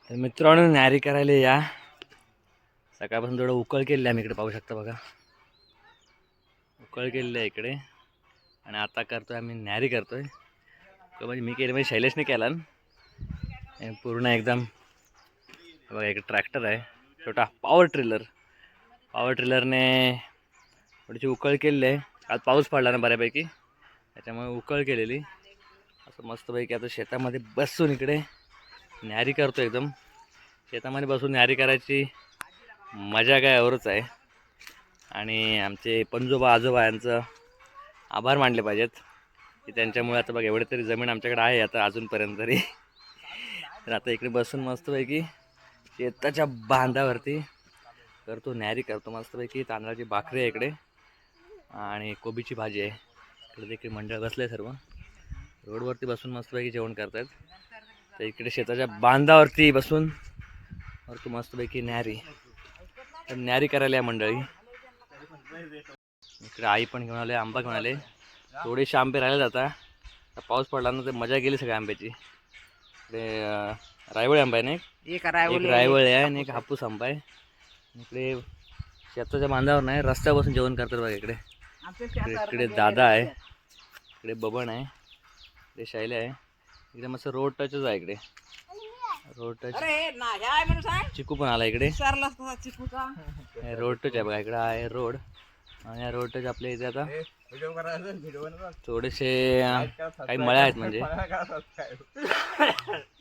तर मित्रांनो न्यारी करायला या. सकाळपासून थोडं उकळ केलेलं आहे. मी इकडे पाहू शकता बघा, उकळ केलेलं आहे इकडे. आणि आता करतोय आम्ही न्यारी करतोय. म्हणजे मी केलं म्हणजे शैलेशने केला पूर्ण एकदम. बघा एक ट्रॅक्टर आहे छोटा पॉवर ट्रिलरने थोडीशी उकळ केलेली आहे. आज पाऊस पडला ना बऱ्यापैकी, त्याच्यामुळे उकळ केलेली. असं मस्तपैकी आता शेतामध्ये बसून इकडे न्यारी करतो. एकदम शेतामध्ये बसून न्यारी करायची मजा काय औरच आहे. आणि आमचे पणजोबा आजोबा यांचं आभार मानले पाहिजेत की त्यांच्यामुळे आता बघा एवढे तरी जमीन आमच्याकडे आहे आता अजूनपर्यंत तरी. तर आता इकडे बसून मस्तपैकी शेताच्या बांधावरती करतो न्यारी करतो. मस्तपैकी तांदळाची भाकरी आहे इकडे आणि कोबीची भाजी आहे. इकडे देखील मंडळ बसले सर्व रोडवरती बसून मस्तपैकी जेवण करतात. तर इकडे शेताच्या बांधावरती बसून करतो मस्तपैकी न्यारी. तर न्यारी करायला या मंडळी. इकडे आई पण घेऊन आले, आंबा घेऊन आले. थोडेसे आंबे राहिले जाता. पाऊस पडला ना तर मजा गेली सगळ्या आंब्याची. इकडे रायवळी आंबा आहे ना, एक रायवळी आहे आणि एक हापूस आंबा आहे. इकडे शेताच्या बांधावर नाही रस्त्यावर बसून जेवण करतात बघा. इकडे दादा आहे, इकडे बबन आहे, इकडे शैले आहे. इकडे मस्त रोड टचच आहे. इकडे रोड टच चिकू पण आला इकडे. रोड टच आहे बघा, इकडे आहे रोड. आणि या रोड टच आपल्या इथे आता थोडेसे काही मळ्या आहेत म्हणजे